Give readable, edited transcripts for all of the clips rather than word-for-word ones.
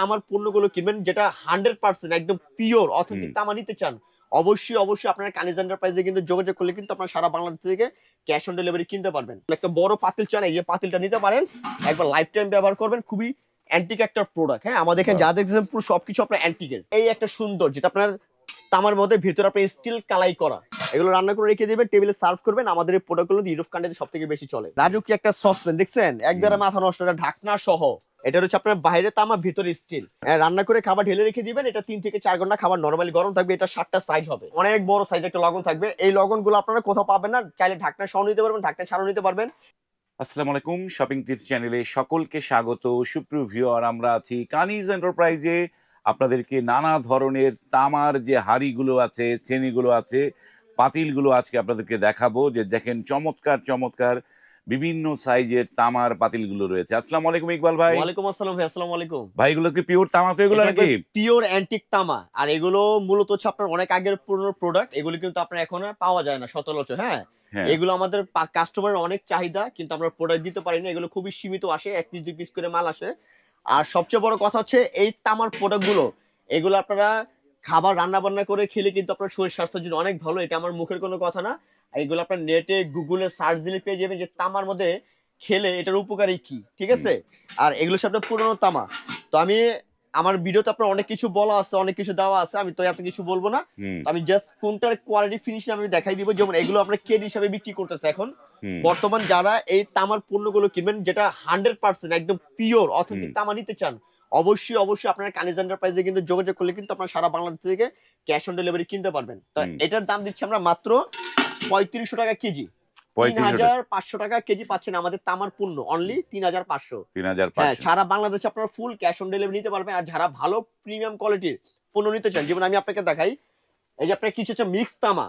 তামার পণ্যগুলো কিনবেন, যেটা 100% একদম পিওর অথেন্টিক তামা নিতে চান, অবশ্যই আপনারা কানিজ এন্টারপ্রাইজে কিন্তু যোগাযোগ করলে কিন্তু আপনারা সারা বাংলাদেশ থেকে ক্যাশ অন ডেলিভারি কিনতে পারবেন। একটা বড় পাতিল চান, এই যে পাতিলটা নিতে পারেন, একবার লাইফ টাইম ব্যবহার করবেন, খুবই অ্যান্টিক একটা প্রোডাক্ট। হ্যাঁ, আমাদের এখানে যা দেখছেন পুরো সবকিছু আপনার অ্যান্টিকের। এই একটা সুন্দর, যেটা আপনার তামার মধ্যে ভিতরে আপনার স্টিল কালাই করা, এগুলো রান্না করে রেখে দিবেন, টেবিলে সার্ভ করবেন। আমাদের এই প্রোডাক্টগুলো ইউরোপ কান্ট্রিতে সবথেকে বেশি চলে। রাজু কি একটা সসপ্যান দেখছেন, একবারে মাথা নষ্ট, এটা ঢাকনা সহ। এটা হচ্ছে আপনার বাইরে তামা ভিতরে স্টিল। রান্না করে খাবার ঢেলে রেখে দিবেন, এটা 3 থেকে 4 ঘন্টা খাবার নরমালি গরম থাকবে। এটা 7টা সাইজ হবে, অনেক বড় সাইজ একটা লগন থাকবে। এই লগন গুলো আপনারা কোথাও পাবেন না, চাইলে ঢাকনা সহ নিতে পারবেন, ঢাকনা ছাড়াও নিতে পারবেন। আসসালামু আলাইকুম, শপিং টিপস চ্যানেলে সকলকে স্বাগত। সুপ্রিয় ভিউয়ার, আমরা আছি কানিজ এন্টারপ্রাইজে। আপনাদেরকে নানা ধরনের তামার যে হাঁড়িগুলো আছে, শ্রেণীগুলো আছে, পাতিলগুলো আজকে আপনাদেরকে দেখাবো। যে দেখেন, চমৎকার চমৎকার বিভিন্ন সাইজের তামার পাতিলগুলো রয়েছে। আসসালামু আলাইকুম ইকবাল ভাই। ওয়ালাইকুম আসসালাম ভাই, আসসালামু আলাইকুম ভাই, এগুলো কি পিওর তামা তো এগুলো নাকি? পিওর অ্যান্টিক তামা। আর এগুলো মূলত হচ্ছে আপনার অনেক আগের পুরনো প্রোডাক্ট, এগুলো কিন্তু আপনার এখন আর পাওয়া যায় না সচরাচর। হ্যাঁ, হ্যাঁ, এগুলো আমাদের কাস্টমারের অনেক চাহিদা, কিন্তু আমরা প্রোডাক্ট দিতে পারি না। এগুলো খুবই সীমিত আসে, 1 পিস 2 পিস করে মাল আসে। আর সবচেয়ে বড় কথা হচ্ছে এই তামার প্রোডাক্ট গুলো, এগুলো আপনারা খাবার রান্না বান্না করে খেলে কিন্তু আপনার শরীর স্বাস্থ্যের জন্য অনেক ভালো। এটা আমার মুখের কোনো কথা না। আর এগুলো আপনার নেটে গুগলে সার্চ দিলে পেয়ে যাবেন যে তামার মধ্যে খেলে এটার উপকারী কি, ঠিক আছে। আর এগুলো সব আপনার পুরনো তামা। তো আমি আমার ভিডিওতে আপনার অনেক কিছু বলা আছে, অনেক কিছু দেওয়া আছে, আমি তো এত কিছু বলবো না। তো আমি জাস্ট কোনটার কোয়ালিটি ফিনিশিং আমি দেখাই দিব। যেমন এগুলো আপনার কেজি হিসাবে বিক্রি করতেছে এখন বর্তমান যারা এই তামার পণ্যগুলো কিনবেন, যেটা 100% একদম পিওর অথেন্টিক তামা নিতে চান, অবশ্যই আপনারা কানিজ এন্টারপ্রাইজে কিন্তু যোগাযোগ করলে কিন্তু আপনারা সারা বাংলাদেশ থেকে ক্যাশ অন ডেলিভারি কিনতে পারবেন। তো এটার দাম দিচ্ছি আমরা মাত্র 3500 টাকা কেজি। 3500 টাকা কেজি পাচ্ছেন আমাদের তামার পণ্য, অনলি 3500। হ্যাঁ, সারা বাংলাদেশে আপনারা ফুল ক্যাশ অন ডেলিভারি নিতে পারবেন। আর যারা ভালো প্রিমিয়াম কোয়ালিটির পণ্য নিতে চান, যেমন আমি আপনাকে দেখাই, এই যে আপনার কিছু হচ্ছে মিক্স তামা।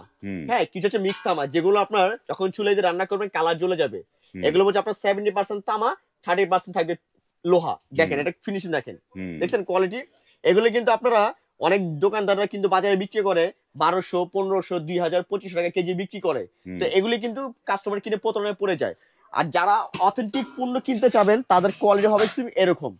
হ্যাঁ, কিছু হচ্ছে মিক্স তামা, যেগুলো আপনার যখন চুলায় দিয়ে রান্না করবেন কালার জ্বলে যাবে। এগুলো হচ্ছে আপনার 70% তামা, 30% থাকবে লোহা। দেখেন এটা ফিনিশিং, দেখেন, দেখছেন কোয়ালিটি। এগুলো কিন্তু আপনারা অনেক দোকানদাররা কিন্তু বাজারে বিক্রি করে 1200, 1500, 2000, 2500 টাকা কেজি বিক্রি করে। তো এগুলি কিন্তু কাস্টমার কিনে প্রতারণায় পড়ে যায়। আর যারা অথেন্টিক পণ্য কিনতে চাবেন, তাদের কোয়ালিটি হবে এরকম।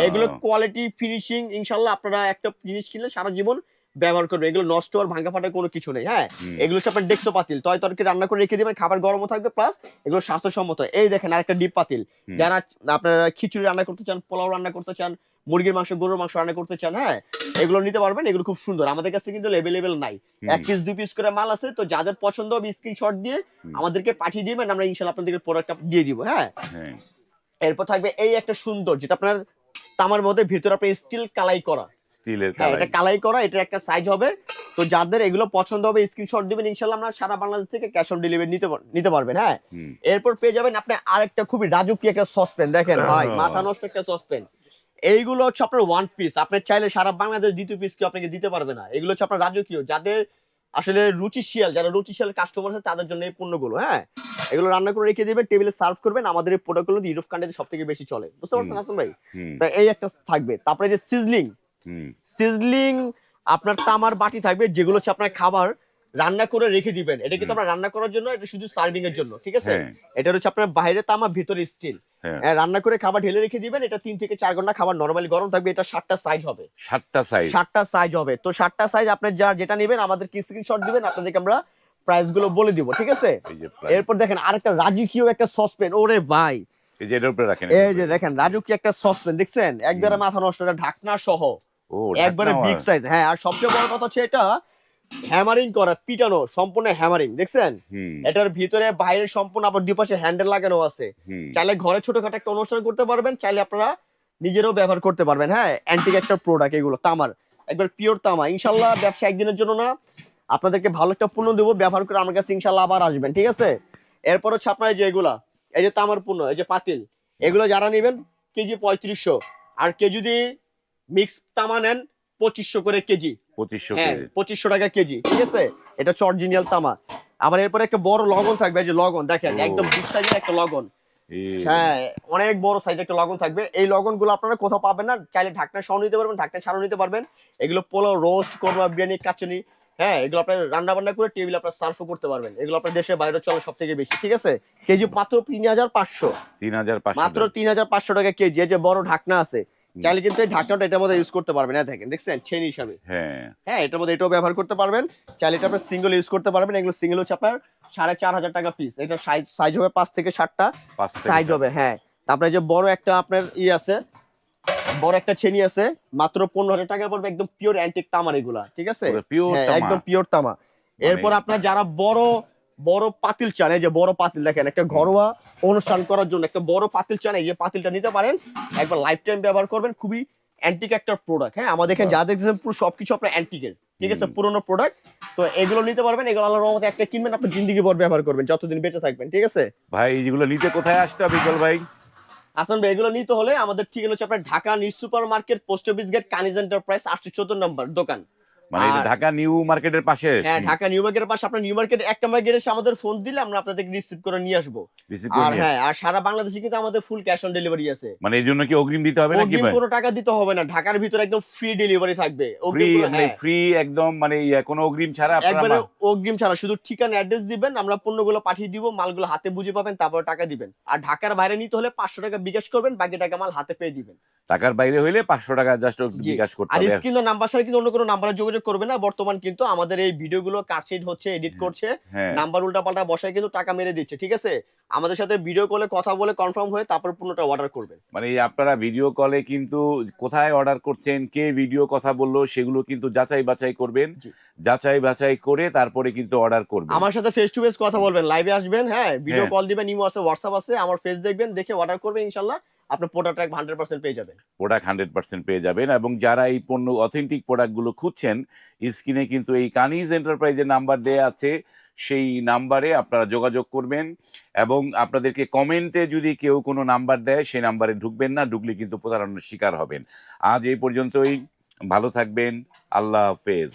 এগুলো কোয়ালিটি ফিনিশিং ইনশাল্লাহ আপনারা একটা জিনিস কিনলে সারা জীবন ব্যবহার করবে, এগুলো নষ্ট আর ভাঙা ফাটার কোনো কিছু নেই। হ্যাঁ, এগুলো হচ্ছে আপনার ডেক্সো পাতিল, তরকারি রান্না করে রেখে দিবেন, খাবার গরমও থাকবে, প্লাস এগুলো স্বাস্থ্যসম্মত। এই দেখেন আরেকটা ডিপ পাতিল, যারা আপনারা খিচুড়ি রান্না করতে চান, পোলাও রান্না করতে চান, মুরগির মাংস, গরুর মাংস রান্না করতে চান, হ্যাঁ, এগুলো নিতে পারবেন। এগুলো খুব সুন্দর, আমাদের কাছে কিন্তু অ্যাভেলেবেল নাই, 1 পিস 2 পিস করে মাল আছে। তো যাদের পছন্দ হবে স্ক্রিনশট দিয়ে আমাদেরকে পাঠিয়ে দিবেন, আমরা ইনশাল্লাহ আপনাদেরকে প্রোডাক্টটা দিয়ে দিব। হ্যাঁ, এরপর থাকবে এই একটা সুন্দর, যেটা আপনার তামার মধ্যে ভিতরে আপনার স্টিল কালাই করা, স্টিলের কালাই। এটা কালাই করা, এটা একটা সাইজ হবে। তো যাদের এগুলো পছন্দ হবে স্ক্রিনশট দিবেন, ইনশাআল্লাহ আমরা সারা বাংলাদেশ থেকে ক্যাশ অন ডেলিভারি নিতে পারবেন। হ্যাঁ, এরপর পেয়ে যাবেন আপনি আরেকটা খুবই রাজকীয় একটা সসপ্যান। দেখেন ভাই, মাথা নষ্ট একটা সসপ্যান। এইগুলো হচ্ছে আপনার 1 পিস, আপনি চাইলে সারা বাংলাদেশ 2 পিস কেউ আপনাকে দিতে পারবে না। এগুলো হচ্ছে আপনার রাজকীয়, যাদের আসলে রুচিশীল, যারা রুচিশীল কাস্টমার আছে তাদের জন্য এই পণ্যগুলো। হ্যাঁ, এগুলো রান্না করে রেখে দিবেন, টেবিলে সার্ভ করবেন। আমাদের এই প্রোডাক্টগুলো ইউরোপ কান্ট্রিতে সবথেকে বেশি চলে, বুঝতে পারছেন হাসান ভাই। তো এই একটা থাকবে। তারপরে যে সিজলিং আপনার তামার বাটি থাকবে, যেগুলো হচ্ছে আপনার খাবার রান্না করে রেখে দিবেন। এটা কিন্তু আপনার রান্না করার জন্য, এটা শুধু সার্ভিং এর জন্য, ঠিক আছে। এটা হচ্ছে আপনার বাইরে তামা ভিতরে স্টিল। রান্না করে খাবার ঢেলে রেখে দিবেন, এটা 3 থেকে 4 ঘন্টা খাবার নরমালি গরম থাকবে। এটা 7টা সাইজ হবে, 7টা সাইজ হবে। তো 7টা সাইজ আপনার যেটা নেবেন আমাদের স্ক্রিনশট দিবেন, আপনাদেরকে আমরা প্রাইস গুলো বলে দিব, ঠিক আছে। এরপর দেখেন আরেকটা রাজকীয় একটা সসপ্যান, ওরে ভাই, এই যে দেখেন রাজকীয় একটা সসপ্যান দেখছেন, একবারে মাথা নষ্ট, এটা ঢাকনা সহ, একবারে বিগ সাইজ। হ্যাঁ, আর সবচেয়ে বড় কথা হচ্ছে এটা হ্যামারিং করা, পিটানো, সম্পূর্ণ হ্যামারিং, দেখছেন। এটার ভিতরে বাইরে সম্পূর্ণ আবার দুই পাশে হ্যান্ডেল লাগানো আছে। চাইলে ঘরে ছোটখাটো একটা অনুষ্ঠান করতে পারবেন, চাইলে আপনারা নিজেরাও ব্যবহার করতে পারবেন। হ্যাঁ, অ্যান্টিক একটা প্রোডাক্ট, এগুলো তামার, একবার পিওর তামা। ইনশাল্লাহ ব্যবসা একদিনের জন্য না, আপনাদেরকে ভালো একটা পণ্য দেবো, ব্যবহার করে আমার কাছে ইনশাল্লাহ আবার আসবেন, ঠিক আছে। এরপর হচ্ছে আপনার যে এগুলা, এই যে তামার পণ্য, এই যে পাতিল, এগুলো যারা নেবেন কেজি 3500। আর কেজি যদি মিক্স তামা নেন 2500 করে কেজি, 2500 টাকা কেজি, ঠিক আছে। এটা হচ্ছে অরিজিনাল তামা। আবার এরপরে একটা বড় লগন থাকবে, এই যে লগন দেখেন, একদম বিগ সাইজের একটা লগন। হ্যাঁ, অনেক বড় সাইজের একটা লগন থাকবে। এই লগন গুলো আপনারা কোথাও পাবেন না, চাইলে ঢাকনা সহ নিতে পারবেন, ঢাকনা ছাড়াও নিতে পারবেন। এগুলো পোলাও, রোস্ট, কোরমা, বিরিয়ানি, কাচুনি, হ্যাঁ, এগুলো আপনার রান্না বান্না করে টেবিলে আপনার সার্ভও করতে পারবেন। এগুলো আপনার দেশের বাইরে চলে সব থেকে বেশি, ঠিক আছে। কেজি মাত্র 3500, মাত্র 3500 টাকা কেজি। এই যে বড় ঢাকনা আছে, চাইলে কিন্তু এই ঢাকনাটা এটার মধ্যে ইউজ করতে পারবেন, হ্যাঁ দেখেন, দেখছেন চেন হিসাবে। হ্যাঁ, হ্যাঁ, এটার মধ্যে এটাও ব্যবহার করতে পারবেন। চাইলে এটা আপনার সিঙ্গেল ইউজ করতে পারবেন। এগুলো সিঙ্গেল হচ্ছে আপনার 4,500 টাকা পিস। এটা সাইজ হবে 5 থেকে 7টা 5 থেকে সাইজ 7। হবে। হ্যাঁ, তারপরে যে বড় একটা আপনার আছে, বড় একটা ছেনি আছে, মাত্র 15,000 টাকা পড়বে। একদম পিওর অ্যান্টিক তামার এগুলা, ঠিক আছে? পুরো পিওর হ্যাঁ, তামা। একদম পিওর তামা। মানে এরপর আপনার যারা বড় বড় পাতিল চান, এই যে বড় পাতিল দেখেন, একটা ঘরোয়া অনুষ্ঠান করার জন্য একটা বড় পাতিল চান, এই যে পাতিলটা নিতে পারেন। একবার লাইফ টাইম ব্যবহার করবেন। খুবই অ্যান্টিক একটা প্রোডাক্ট। হ্যাঁ, আমাদের এখানে যা দেখছেন পুরো সবকিছু আপনার অ্যান্টিকের, ঠিক আছে, পুরোনো প্রোডাক্ট। তো এগুলো নিতে পারবেন। এগুলো আল্লাহর রহমতে একটা কিনবেন, আপনি জিন্দেগি ভর ব্যবহার করবেন যতদিন বেঁচে থাকবেন, ঠিক আছে? ভাই যেগুলো নিতে কোথায় আসতে হবে ইকবাল ভাই? আসলে ভাই, এগুলো নিতে হলে আমাদের ঠিকানা হচ্ছে আপনার Dhaka new super market, post office gate, Kaniz enterprise, 814 নম্বর দোকান। মানে এটা আর ঢাকা নিউ মার্কেটের পাশে? হ্যাঁ, ঢাকা নিউ মার্কেটের পাশে। আপনার নিউ মার্কেট 1 নম্বর গেটে এসে আমাদের ফোন দিলে আমরা আপনাদেরকে রিসিভ করে নিয়ে আসবো। রিসিভ করে আর নিয়ে হ্যাঁ, আর সারা বাংলাদেশে কিন্তু আমাদের ফুল ক্যাশ অন ডেলিভারি আছে। মানে এই জন্য কি অগ্রিম দিতে হবে নাকি অগ্রিম ভাই? কোনো টাকা দিতে হবে না। ঢাকার ভিতরে একদম ফ্রি ডেলিভারি থাকবে। ফ্রি, অগ্রিম কোনো, মানে হ্যাঁ, ফ্রি একদম, মানে কোনো অগ্রিম ছাড়া আপনারা একবারে অগ্রিম ছাড়া। শুধু ঠিকানা অ্যাড্রেস দিবেন, আমরা পণ্যগুলো পাঠিয়ে দিব, মালগুলো হাতে বুঝে পাবেন, তারপর টাকা দিবেন। আর ঢাকার বাইরে নিতে হলে 500 টাকা বিকাশ করবেন, বাকি টাকা মাল হাতে পেয়ে দিবেন। টাকার বাইরে হইলে 500 টাকা জাস্ট জি। বিকাশ করতে আর হবে। স্ক্রিনের নাম্বার ছাড়া কিন্তু অন্য কোনো নাম্বারে যোগাযোগ করবে না। বর্তমান কিন্তু আমাদের এই ভিডিওগুলো কাটছিট হচ্ছে, এডিট করছে, হ্যাঁ, নাম্বার উল্টাপাল্টা বসায় কিন্তু টাকা মেরে দিচ্ছে, ঠিক আছে? আমাদের সাথে ভিডিও কলে কথা বলে কনফার্ম হয়ে তারপর পণ্যটা অর্ডার করবেন। মানে এই আপনারা ভিডিও কলে কিন্তু কোথায় অর্ডার করছেন, কে ভিডিও কথা বললো, সেগুলো কিন্তু যাচাই বাছাই করবেন। জি। যাচাই বাছাই করে তারপরে কিন্তু অর্ডার করবেন। আমার সাথে ফেস টু ফেস কথা বলবেন, লাইভে আসবেন, হ্যাঁ, ভিডিও হ্যাঁ, কল দিবেন, ইমো আছে, হোয়াটসঅ্যাপ আছে, আমার ফেস দেখবেন, দেখে অর্ডার করবেন, ইনশাআল্লাহ আপনার প্রোডাক্ট 100% পেয়ে যাবেন। প্রোডাক্ট 100% পেয়ে যাবেন। এবং যারা এই পণ্য অথেন্টিক প্রোডাক্টগুলো খুঁজছেন, স্ক্রিনে কিন্তু এই কানিজ এন্টারপ্রাইজের নাম্বার দেয়া আছে, সেই নাম্বারে আপনারা যোগাযোগ করবেন। এবং আপনাদেরকে কমেন্টে যদি কেউ কোনো নাম্বার দেয়, সেই নাম্বারে ঢুকবেন না, ঢুকলে কিন্তু প্রতারণার শিকার হবেন। আজ এই পর্যন্তই, ভালো থাকবেন, আল্লাহ হাফেজ।